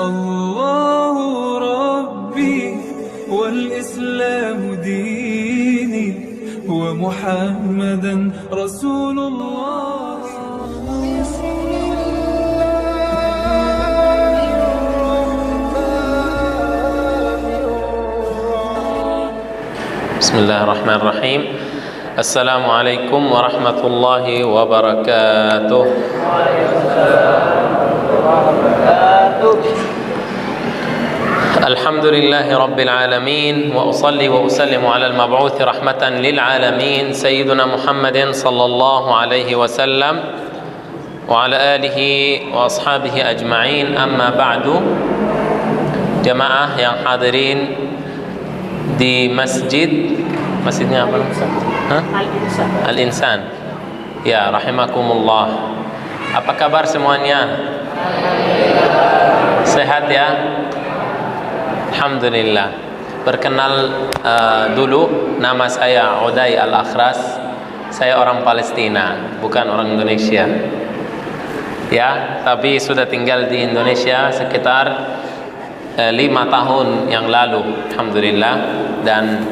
الله ربي والإسلام ديني ومحمدا رسول الله. بسم الله الرحمن الرحيم. السلام عليكم ورحمة الله وبركاته. الحمد لله رب العالمين، وأصلي وأسلم على المبعوث رحمة للعالمين سيدنا محمد صلى الله عليه وسلم وعلى آله وأصحابه أجمعين. أما بعد، jamaah yang hadirin di masjidnya apa? Al-Insan. Ya, rahimakumullah. Apa kabar semuanya? Sehat ya? Alhamdulillah. Perkenal dulu, nama saya Uday Al-Akhras. Saya orang Palestina, bukan orang Indonesia. Ya, tapi sudah tinggal di Indonesia sekitar 5 tahun yang lalu, alhamdulillah, dan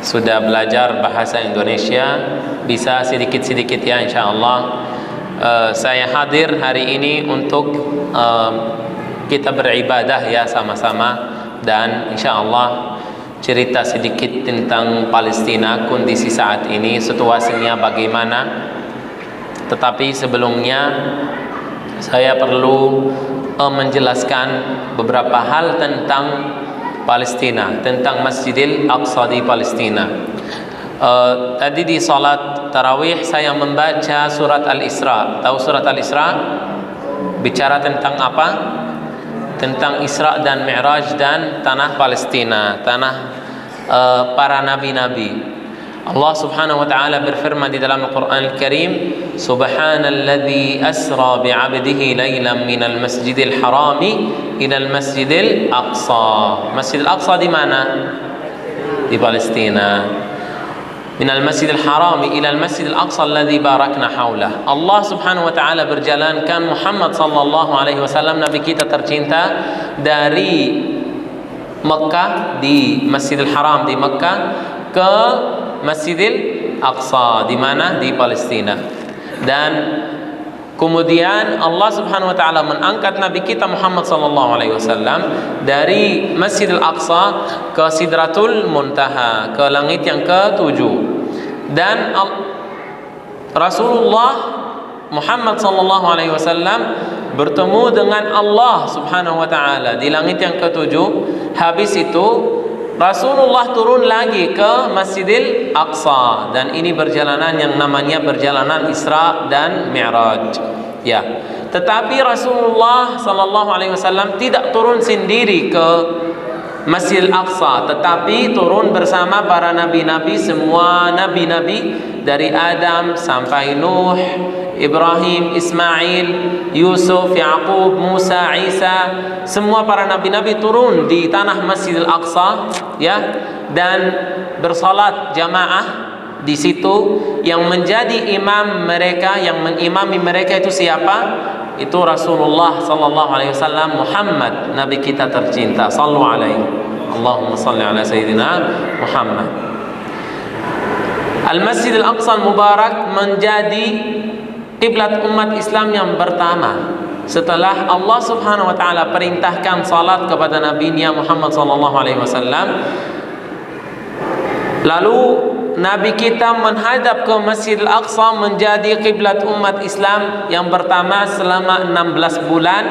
sudah belajar bahasa Indonesia, bisa sedikit-sedikit ya, insyaallah. Saya hadir hari ini untuk kita beribadah ya sama-sama, dan insyaallah cerita sedikit tentang Palestina, kondisi saat ini, situasinya bagaimana. Tetapi sebelumnya saya perlu menjelaskan beberapa hal tentang Palestina, tentang Masjidil Aqsa di Palestina. Tadi di salat tarawih saya membaca surat Al-Isra. Tahu surat Al-Isra? Bicara tentang apa? Tentang Isra dan Mi'raj dan tanah Palestina, tanah para nabi-nabi. Allah Subhanahu wa taala berfirman di dalam Al-Qur'an Al-Karim, Subhanalladzi asra bi'abdihi lailan minal masjidil harami ilal masjidil aqsa. Masjidil Aqsa di mana? Di Palestina. Minal masjidil harami ilal masjidil aqsa alladzi barakna haulah. Allah Subhanahu wa taala berjalankan Muhammad sallallahu alaihi wasallam, nabi kita tercinta, dari Mekah, di Masjidil Haram di Mekah, ke Masjidil Aqsa di mana? Di Palestina. Dan kemudian Allah Subhanahu wa taala mengangkat nabi kita Muhammad sallallahu alaihi wasallam dari Masjidil Aqsa ke Sidratul Muntaha, ke langit yang ke-7. Dan Rasulullah Muhammad sallallahu alaihi wasallam bertemu dengan Allah Subhanahu wa taala di langit yang ke-7. Habis itu Rasulullah turun lagi ke Masjidil Aqsa, dan ini perjalanan yang namanya perjalanan Isra dan Mi'raj. Ya. Tetapi Rasulullah sallallahu alaihi wasallam tidak turun sendiri ke Masjidil Aqsa, tetapi turun bersama para nabi-nabi, semua nabi-nabi dari Adam sampai Nuh, Ibrahim, Ismail, Yusuf, Yaqub, Musa, Isa, semua para nabi-nabi turun di tanah Masjidil Aqsa ya, dan bersalat jamaah di situ. Yang menjadi imam mereka, yang mengimami mereka itu siapa? Itu Rasulullah sallallahu alaihi wasallam, Muhammad, nabi kita tercinta. Sallu alaihi. Allahumma salli ala sayyidina Muhammad. Al-Masjidil Aqsa Al-Mubarak menjadi kiblat umat Islam yang pertama setelah Allah Subhanahu wa taala perintahkan salat kepada nabinya Muhammad sallallahu alaihi wasallam. Lalu nabi kita menghadap ke Masjidil Aqsa, menjadi kiblat umat Islam yang pertama selama 16 bulan.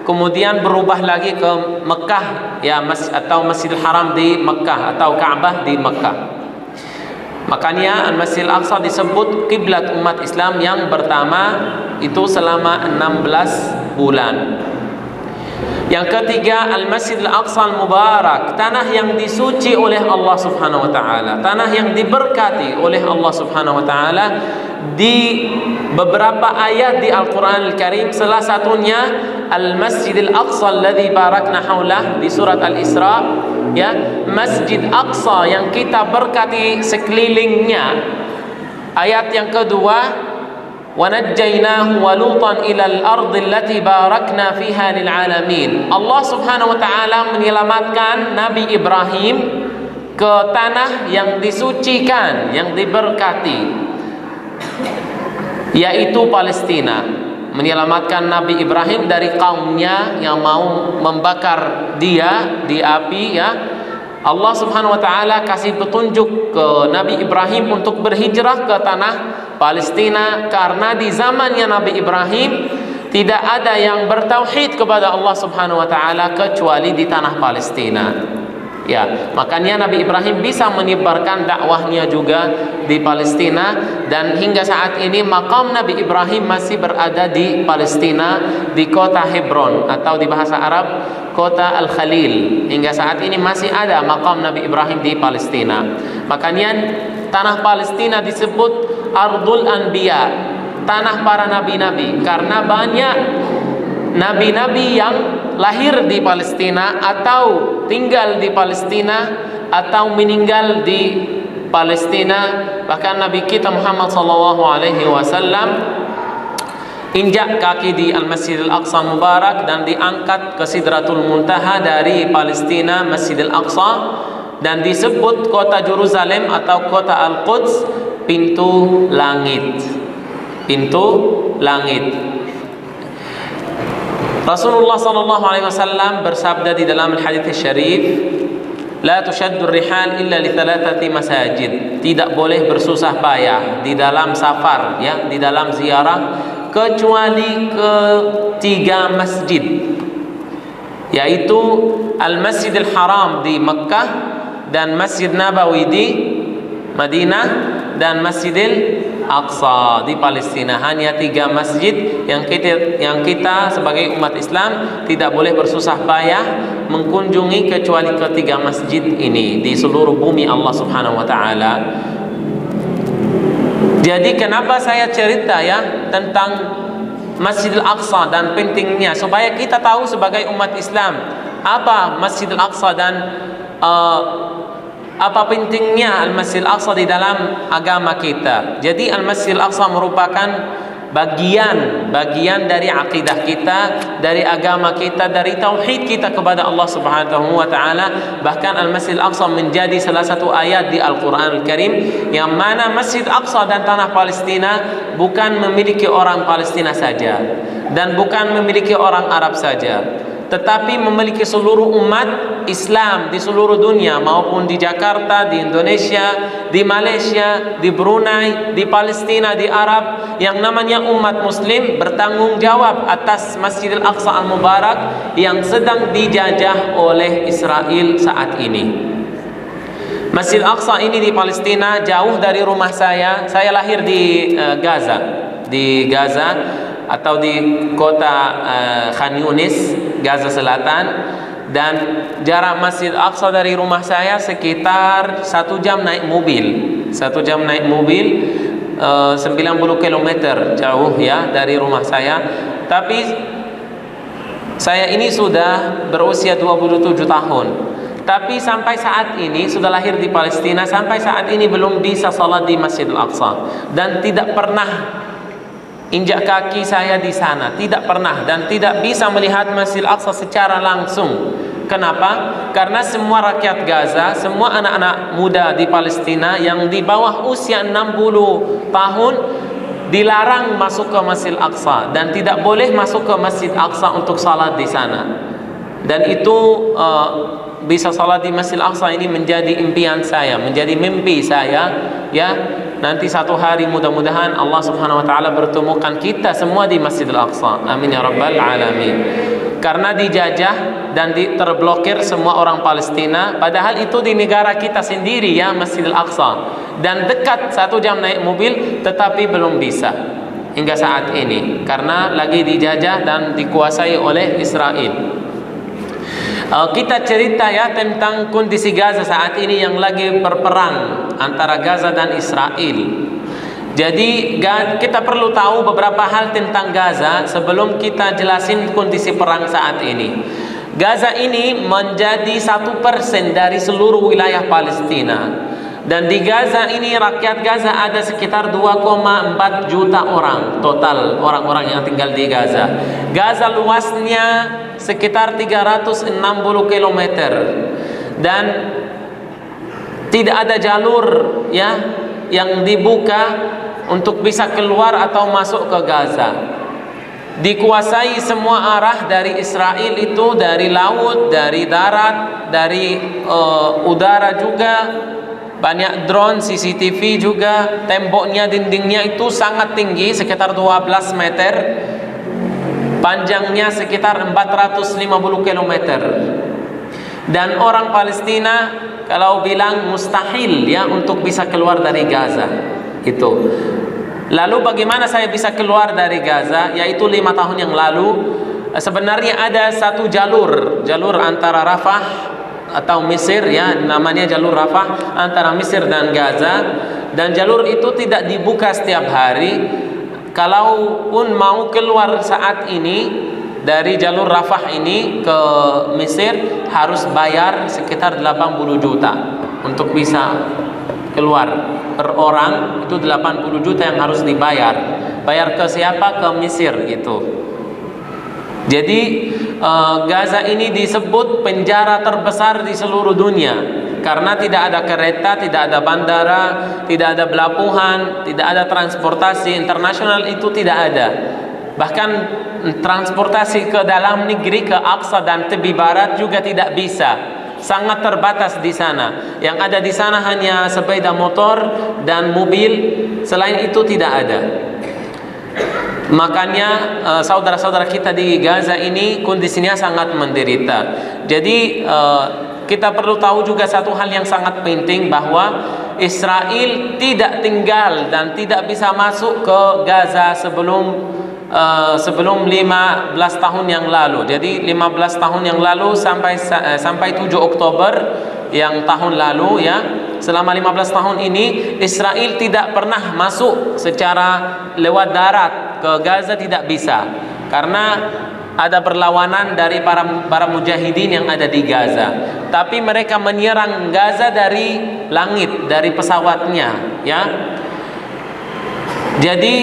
Kemudian berubah lagi ke Mekah ya, atau Masjidil Haram di Mekah, atau Ka'bah di Mekah. Makanya Al-Masjidil Aqsa disebut kiblat umat Islam yang pertama itu selama 16 bulan. Yang ketiga, Al-Masjidil Aqsa Al-Mubarak, tanah yang disuci oleh Allah Subhanahu wa taala, tanah yang diberkati oleh Allah Subhanahu wa taala. Di beberapa ayat di Al-Qur'an Al-Karim, salah satunya Al-Masjidil Aqsa alladzi barakna haulah di surat Al-Isra ya, Masjid Aqsa yang kita berkati sekelilingnya. Ayat yang kedua, najjaynahu wa lutan ilal ardi allati barakna fiha lil alamin. Allah Subhanahu wa taala menyelamatkan Nabi Ibrahim ke tanah yang disucikan, yang diberkati, yaitu Palestina. Menyelamatkan Nabi Ibrahim dari kaumnya yang mau membakar dia di api, ya. Allah Subhanahu wa taala kasih petunjuk ke Nabi Ibrahim untuk berhijrah ke tanah Palestina, karena di zamannya Nabi Ibrahim tidak ada yang bertauhid kepada Allah Subhanahu wa taala kecuali di tanah Palestina. Ya, makanya Nabi Ibrahim bisa menyebarkan dakwahnya juga di Palestina, dan hingga saat ini makam Nabi Ibrahim masih berada di Palestina, di kota Hebron, atau di bahasa Arab kota Al-Khalil. Hingga saat ini masih ada makam Nabi Ibrahim di Palestina. Makanya tanah Palestina disebut Ardul Anbiya, tanah para nabi-nabi, karena banyak nabi-nabi yang lahir di Palestina atau tinggal di Palestina atau meninggal di Palestina. Bahkan Nabi kita Muhammad SAW injak kaki di Al-Masjidil Aqsa Mubarak dan diangkat ke Sidratul Muntaha dari Palestina, Masjidil Aqsa, dan disebut kota Jerusalem atau kota Al-Quds pintu langit. Pintu langit. Rasulullah SAW bersabda di dalam hadits syarif, la tushaddu rihal illa li thalathati masajid. Tidak boleh bersusah payah di dalam safar, ya, di dalam ziarah, kecuali ke 3 masjid, yaitu Al-Masjidil Haram di Mekah, dan Masjid Nabawi di Madinah, dan Masjidil Aqsa di Palestina. Hanya 3 masjid yang kita sebagai umat Islam tidak boleh bersusah payah mengunjungi kecuali ke 3 masjid ini di seluruh bumi Allah Subhanahu wa taala. Jadi kenapa saya cerita, ya, tentang Masjidil Aqsa dan pentingnya, supaya kita tahu sebagai umat Islam apa Masjidil Aqsa dan apa pentingnya Al-Masjidil Aqsa di dalam agama kita. Jadi Al-Masjidil Aqsa merupakan bagian dari akidah kita, dari agama kita, dari tauhid kita kepada Allah Subhanahu wa taala. Bahkan Al-Masjidil Aqsa menjadi salah satu ayat di Al-Qur'an Al-Karim yang mana Masjid Aqsa dan tanah Palestina bukan memiliki orang Palestina saja dan bukan memiliki orang Arab saja, tetapi memiliki seluruh umat Islam di seluruh dunia, maupun di Jakarta, di Indonesia, di Malaysia, di Brunei, di Palestina, di Arab, yang namanya umat Muslim bertanggung jawab atas Masjidil Aqsa Al-Mubarak yang sedang dijajah oleh Israel saat ini. Masjid Aqsa ini di Palestina, jauh dari rumah saya. Saya lahir di Gaza atau di kota Khan Yunis, Gaza Selatan, dan jarak Masjid Aqsa dari rumah saya sekitar 1 jam naik mobil. 1 jam naik mobil, 90 km jauh, ya, dari rumah saya. Tapi saya ini sudah berusia 27 tahun. Tapi sampai saat ini, sudah lahir di Palestina, sampai saat ini belum bisa salat di Masjidil Aqsa, dan tidak pernah injak kaki saya di sana, tidak pernah, dan tidak bisa melihat Masjidil Aqsa secara langsung. Kenapa? Karena semua rakyat Gaza, semua anak-anak muda di Palestina yang di bawah usia 60 tahun dilarang masuk ke Masjidil Aqsa dan tidak boleh masuk ke Masjid Aqsa untuk salat di sana. Dan itu bisa salat di Masjidil Aqsa ini menjadi impian saya, menjadi mimpi saya, ya. Nanti satu hari mudah-mudahan Allah Subhanahu wa taala bertemukan kita semua di Masjidil Aqsa. Amin ya rabbal alamin. Karena dijajah dan terblokir semua orang Palestina, padahal itu di negara kita sendiri, ya, Masjidil Aqsa, dan dekat 1 jam naik mobil, tetapi belum bisa hingga saat ini karena lagi dijajah dan dikuasai oleh Israel. Kita cerita, ya, tentang kondisi Gaza saat ini yang lagi berperang antara Gaza dan Israel. Jadi kita perlu tahu beberapa hal tentang Gaza sebelum kita jelasin kondisi perang saat ini. Gaza ini menjadi 1% dari seluruh wilayah Palestina. Dan di Gaza ini, rakyat Gaza ada sekitar 2,4 juta orang total, orang-orang yang tinggal di Gaza. Gaza luasnya sekitar 360 km dan tidak ada jalur ya yang dibuka untuk bisa keluar atau masuk ke Gaza. Dikuasai semua arah dari Israel itu, dari laut, dari darat, dari udara juga. Banyak drone, CCTV juga. Temboknya, dindingnya itu sangat tinggi, sekitar 12 meter. Panjangnya sekitar 450 km. Dan orang Palestina kalau bilang mustahil ya untuk bisa keluar dari Gaza. Itu. Lalu bagaimana saya bisa keluar dari Gaza? Yaitu 5 tahun yang lalu sebenarnya ada satu jalur antara Rafah atau Mesir ya, namanya jalur Rafah antara Mesir dan Gaza, dan jalur itu tidak dibuka setiap hari. Kalaupun mau keluar saat ini dari jalur Rafah ini ke Mesir harus bayar sekitar 80 juta untuk bisa keluar. Per orang itu 80 juta yang harus dibayar. Bayar ke siapa? Ke Mesir gitu. Jadi Gaza ini disebut penjara terbesar di seluruh dunia karena tidak ada kereta, tidak ada bandara, tidak ada pelabuhan, tidak ada transportasi internasional, itu tidak ada. Bahkan transportasi ke dalam negeri, ke Aqsa dan tepi barat juga tidak bisa. Sangat terbatas di sana. Yang ada di sana hanya sepeda motor dan mobil, selain itu tidak ada. Makanya saudara-saudara kita di Gaza ini kondisinya sangat menderita. Jadi kita perlu tahu juga satu hal yang sangat penting, bahwa Israel tidak tinggal dan tidak bisa masuk ke Gaza sebelum 15 tahun yang lalu. Jadi 15 tahun yang lalu sampai 7 Oktober yang tahun lalu ya, selama 15 tahun ini Israel tidak pernah masuk secara lewat darat ke Gaza, tidak bisa karena ada perlawanan dari para mujahidin yang ada di Gaza. Tapi mereka menyerang Gaza dari langit, dari pesawatnya ya. Jadi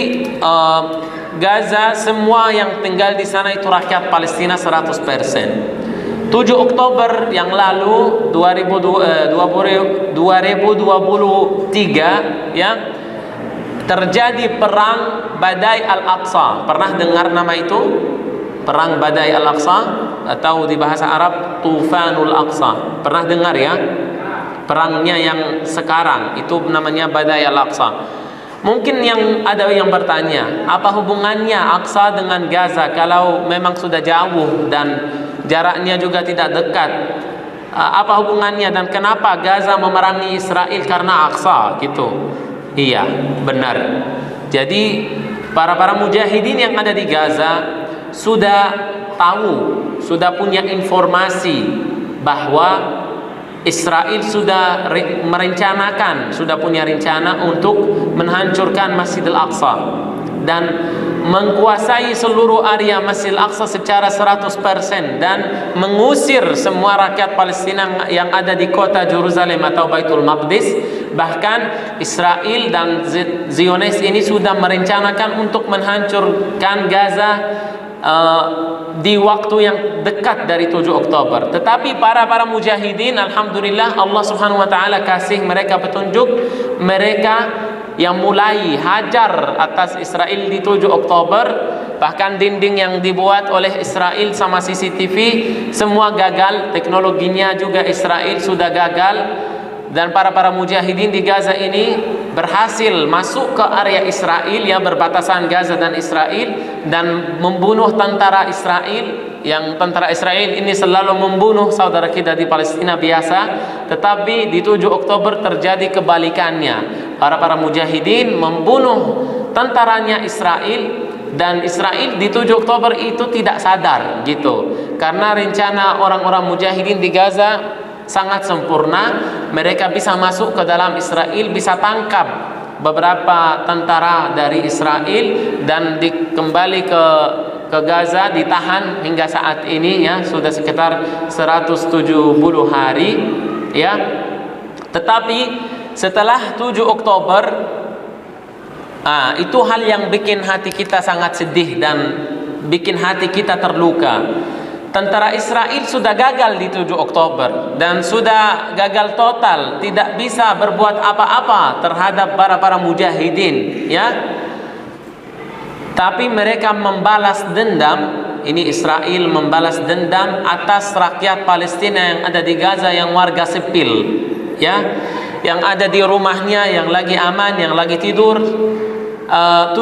Gaza semua yang tinggal di sana itu rakyat Palestina 100%. 7 Oktober yang lalu 2023 ya, terjadi perang Badai Al-Aqsa. Pernah dengar nama itu? Perang Badai Al-Aqsa atau di bahasa Arab Tufanul Aqsa. Pernah dengar ya? Perangnya yang sekarang itu namanya Badai Al-Aqsa. Mungkin ada yang bertanya, apa hubungannya Aqsa dengan Gaza kalau memang sudah jauh dan jaraknya juga tidak dekat? Apa hubungannya dan kenapa Gaza memerangi Israel karena Aqsa gitu? Iya, benar. Jadi para mujahidin yang ada di Gaza sudah tahu, sudah punya informasi bahwa Israel sudah merencanakan, sudah punya rencana untuk menghancurkan Masjidil Aqsa dan menguasai seluruh area Masjidil Aqsa secara 100% dan mengusir semua rakyat Palestina yang ada di kota Yerusalem atau Baitul Maqdis. Bahkan Israel dan Zionis ini sudah merencanakan untuk menghancurkan Gaza di waktu yang dekat dari 7 Oktober. Tetapi para mujahidin, alhamdulillah Allah Subhanahu wa taala kasih mereka petunjuk. Mereka yang mulai hajar atas Israel di 7 Oktober, bahkan dinding yang dibuat oleh Israel sama CCTV semua gagal, teknologinya juga Israel sudah gagal. Dan para mujahidin di Gaza ini berhasil masuk ke area Israel yang berbatasan Gaza dan Israel dan membunuh tentara Israel. Yang tentara Israel ini selalu membunuh saudara kita di Palestina biasa, tetapi di 7 Oktober terjadi kebalikannya. Para mujahidin membunuh tentaranya Israel, dan Israel di 7 Oktober itu tidak sadar gitu. Karena rencana orang-orang mujahidin di Gaza sangat sempurna, mereka bisa masuk ke dalam Israel, bisa tangkap beberapa tentara dari Israel dan kembali ke Gaza, ditahan hingga saat ini ya, sudah sekitar 170 hari ya. Tetapi setelah 7 Oktober, itu hal yang bikin hati kita sangat sedih dan bikin hati kita terluka. Tentara Israel sudah gagal di 7 Oktober dan sudah gagal total, tidak bisa berbuat apa-apa terhadap para mujahidin, ya. Tapi mereka membalas dendam. Ini Israel membalas dendam atas rakyat Palestina yang ada di Gaza, yang warga sipil, ya, yang ada di rumahnya, yang lagi aman, yang lagi tidur. 70%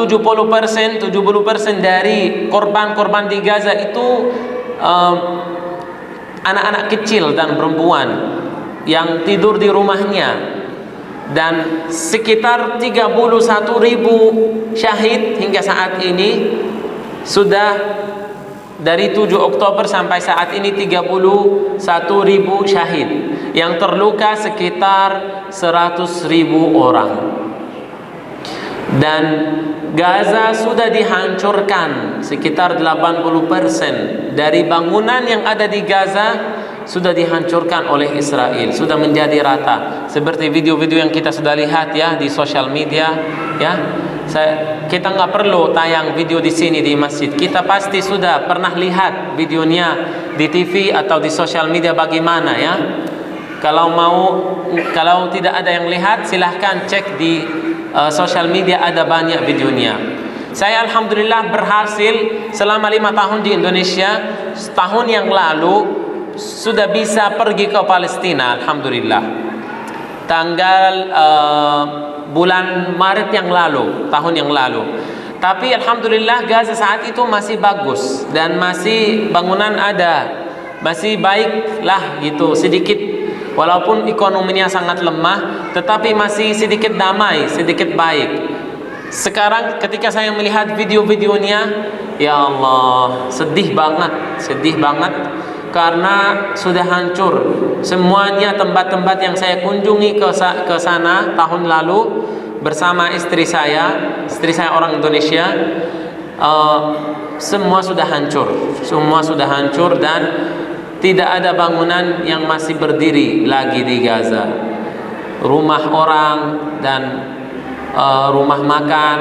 dari korban-korban di Gaza itu anak-anak kecil dan perempuan yang tidur di rumahnya. Dan sekitar 31.000 syahid hingga saat ini. Sudah dari 7 Oktober sampai saat ini 31.000 syahid. Yang terluka sekitar 100.000 orang. Dan Gaza sudah dihancurkan sekitar 80% dari bangunan yang ada di Gaza sudah dihancurkan oleh Israel, sudah menjadi rata. Seperti video-video yang kita sudah lihat, ya, di sosial media, ya. Kita nggak perlu tayang video di sini di masjid. Kita pasti sudah pernah lihat videonya di TV atau di sosial media bagaimana, ya. Kalau tidak ada yang lihat, silahkan cek di sosial media, ada banyak videonya. Saya alhamdulillah berhasil selama 5 tahun di Indonesia. Setahun yang lalu sudah bisa pergi ke Palestina, alhamdulillah. Tanggal bulan Maret yang lalu, tahun yang lalu. Tapi alhamdulillah Gaza saat itu masih bagus dan masih bangunan ada, masih baik lah gitu, sedikit. Walaupun ekonominya sangat lemah, tetapi masih sedikit damai, sedikit baik. Sekarang ketika saya melihat video-videonya, ya Allah, sedih banget karena sudah hancur semuanya. Tempat-tempat yang saya kunjungi ke sana tahun lalu bersama istri saya orang Indonesia, semua sudah hancur dan tidak ada bangunan yang masih berdiri lagi di Gaza. Rumah orang dan rumah makan,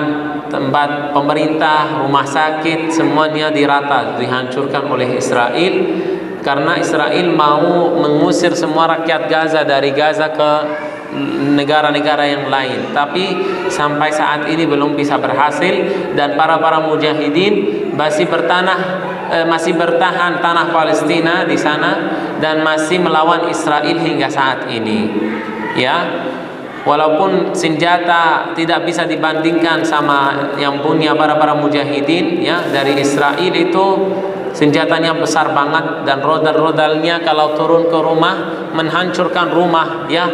tempat pemerintah, rumah sakit, semuanya dihancurkan oleh Israel. Karena Israel mau mengusir semua rakyat Gaza dari Gaza ke negara-negara yang lain. Tapi sampai saat ini belum bisa berhasil. Dan para mujahidin masih bertahan tanah Palestina di sana dan masih melawan Israel hingga saat ini, ya. Walaupun senjata tidak bisa dibandingkan sama yang punya para mujahidin, ya, dari Israel itu senjatanya besar banget dan rodal-rodalnya kalau turun ke rumah menghancurkan rumah, ya.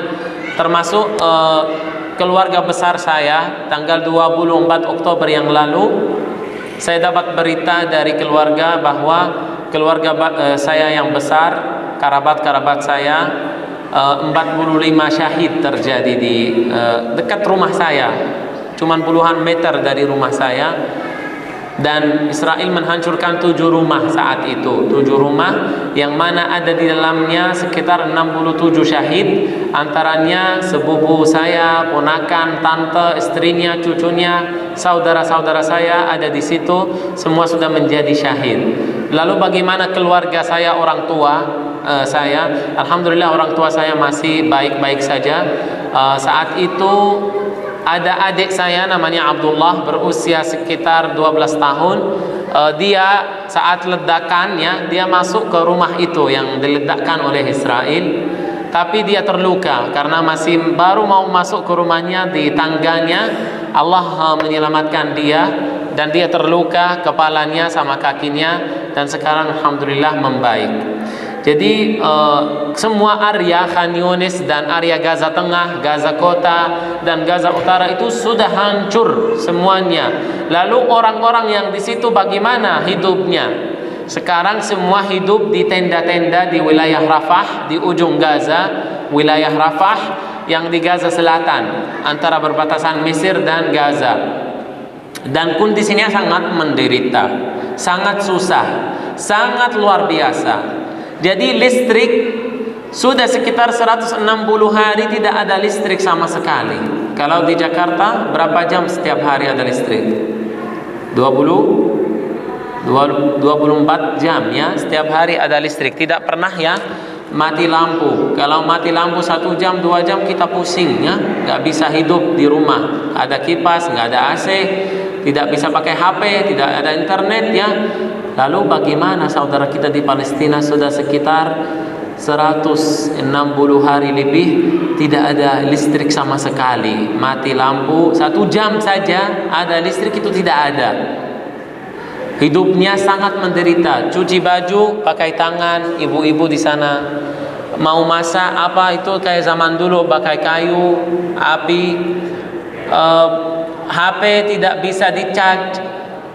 Termasuk keluarga besar saya. Tanggal 24 Oktober yang lalu saya dapat berita dari keluarga bahwa keluarga saya yang besar, kerabat saya, 45 syahid terjadi di dekat rumah saya, cuman puluhan meter dari rumah saya. Dan Israel menghancurkan 7 rumah saat itu, 7 rumah yang mana ada di dalamnya sekitar 67 syahid. Antaranya sepupu saya, ponakan, tante, istrinya, cucunya, saudara-saudara saya ada di situ, semua sudah menjadi syahid. Lalu bagaimana keluarga saya, orang tua saya? Alhamdulillah orang tua saya masih baik-baik saja. Saat itu ada adik saya namanya Abdullah, berusia sekitar 12 tahun. Dia saat ledakan, ya, dia masuk ke rumah itu yang diledakkan oleh Israel. Tapi dia terluka karena masih baru mau masuk ke rumahnya, di tangganya Allah menyelamatkan dia. Dan dia terluka kepalanya sama kakinya, dan sekarang alhamdulillah membaik. Jadi semua area Khan Yunis dan area Gaza Tengah, Gaza Kota dan Gaza Utara itu sudah hancur semuanya. Lalu orang-orang yang di situ bagaimana hidupnya? Sekarang semua hidup di tenda-tenda di wilayah Rafah, di ujung Gaza, wilayah Rafah yang di Gaza Selatan antara perbatasan Mesir dan Gaza. Dan kondisinya sangat menderita, sangat susah, sangat luar biasa. Jadi listrik Sudah sekitar 160 hari tidak ada listrik sama sekali. Kalau di Jakarta berapa jam setiap hari ada listrik? 24 jam ya, setiap hari ada listrik. Tidak pernah ya mati lampu. Kalau mati lampu 1 jam 2 jam kita pusing ya, nggak bisa hidup di rumah. Ada kipas, nggak ada AC, tidak bisa pakai HP, tidak ada internet ya. Lalu bagaimana saudara kita di Palestina sudah sekitar 160 hari lebih tidak ada listrik sama sekali. Mati lampu 1 jam saja ada listrik itu tidak ada. Hidupnya sangat menderita. Cuci baju pakai tangan, ibu-ibu di sana. Mau masak apa itu kayak zaman dulu pakai kayu, api. HP tidak bisa di-charge.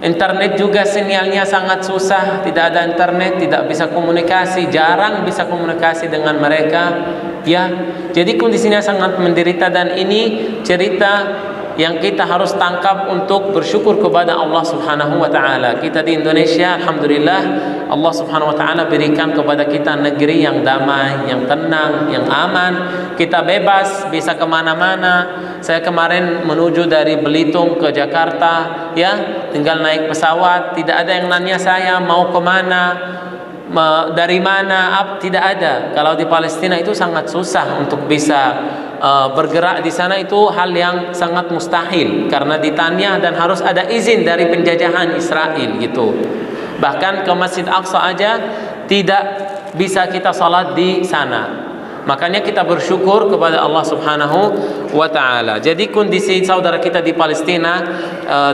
Internet juga sinyalnya sangat susah. Tidak ada internet, tidak bisa komunikasi, jarang bisa komunikasi dengan mereka. Ya, jadi kondisinya sangat menderita dan ini cerita yang kita harus tangkap untuk bersyukur kepada Allah Subhanahu wa taala. Kita di Indonesia alhamdulillah Allah Subhanahu wa taala berikan kepada kita negeri yang damai, yang tenang, yang aman. Kita bebas bisa kemana-mana. Saya kemarin menuju dari Belitung ke Jakarta ya, tinggal naik pesawat, tidak ada yang nanya saya mau kemana, dari mana, tidak ada. Kalau di Palestina itu sangat susah untuk bisa bergerak di sana, itu hal yang sangat mustahil karena ditanya dan harus ada izin dari penjajahan Israel gitu. Bahkan ke Masjid Aqsa aja tidak bisa kita salat di sana. Makanya kita bersyukur kepada Allah Subhanahu wa taala. Jadi kondisi saudara kita di Palestina,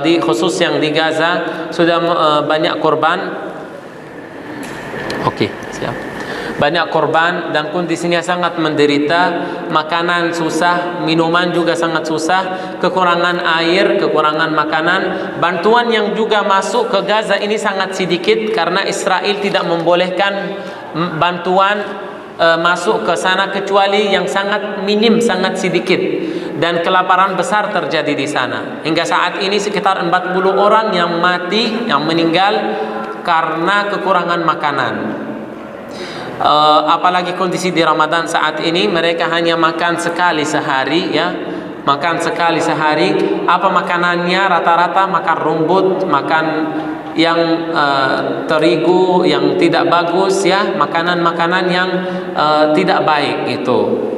di khusus yang di Gaza sudah banyak korban. Oke, siap. Banyak korban dan kondisinya sangat menderita. Makanan susah, minuman juga sangat susah, kekurangan air, kekurangan makanan. Bantuan yang juga masuk ke Gaza ini sangat sedikit karena Israel tidak membolehkan bantuan masuk ke sana kecuali yang sangat minim, sangat sedikit. Dan kelaparan besar terjadi di sana. Hingga saat ini sekitar 40 orang yang mati, yang meninggal karena kekurangan makanan. Apalagi kondisi di Ramadan saat ini, mereka hanya makan sekali sehari ya, makan sekali sehari. Apa makanannya? Rata-rata makan rumput, makan yang terigu yang tidak bagus ya, makanan-makanan yang tidak baik itu.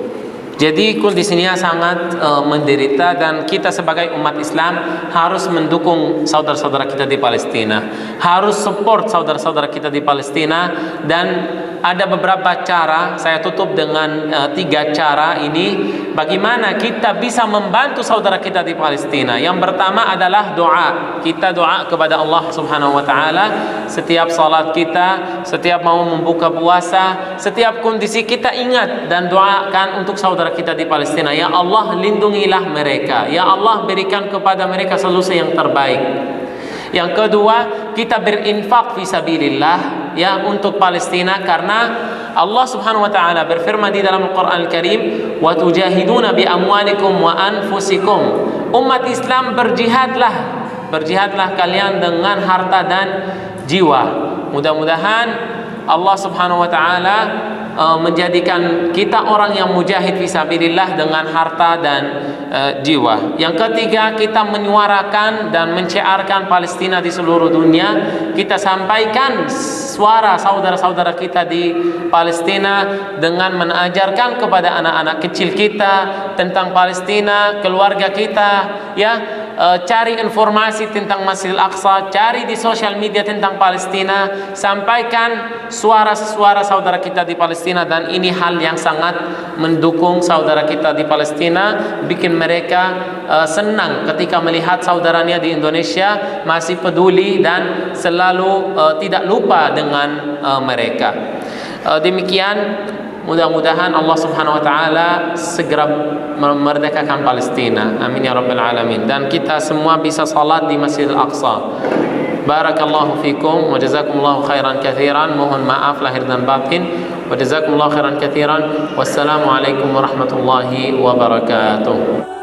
Jadi kondisinya sangat menderita dan kita sebagai umat Islam harus mendukung saudara-saudara kita di Palestina, harus support saudara-saudara kita di Palestina. Dan ada beberapa cara, saya tutup dengan 3 cara ini bagaimana kita bisa membantu saudara kita di Palestina. Yang pertama adalah doa. Kita doa kepada Allah Subhanahu wa taala setiap salat kita, setiap mau membuka puasa, setiap kondisi kita ingat dan doakan untuk saudara kita di Palestina. Ya Allah, lindungilah mereka. Ya Allah, berikan kepada mereka solusi yang terbaik. Yang kedua, kita berinfak fisabilillah ya untuk Palestina, karena Allah Subhanahu wa taala berfirman di dalam Al-Qur'an Al-Karim, "Wa tujahiduna bi amwalikum wa anfusikum." Umat Islam berjihadlah kalian dengan harta dan jiwa. Mudah-mudahan Allah Subhanahu wa taala menjadikan kita orang yang mujahid fisabilillah dengan harta dan jiwa. Yang ketiga, kita menyuarakan dan menciarkan Palestina di seluruh dunia. Kita sampaikan suara saudara-saudara kita di Palestina dengan mengajarkan kepada anak-anak kecil kita tentang Palestina, keluarga kita ya. Cari informasi tentang Masjidil Aqsa, cari di sosial media tentang Palestina, sampaikan suara-suara saudara kita di Palestina. Dan ini hal yang sangat mendukung saudara kita di Palestina, bikin mereka senang ketika melihat saudaranya di Indonesia masih peduli dan selalu tidak lupa dengan mereka. Demikian, mudah-mudahan Allah Subhanahu wa taala segera memerdekakan Palestina. Amin ya rabbal alamin. Dan kita semua bisa salat di Masjidil Aqsa. Barakallahu fikum wa jazakumullahu khairan katsiran. Mohon maaf lahir dan batin. Wa jazakumullahu khairan katsiran. Wassalamu alaikum warahmatullahi wabarakatuh.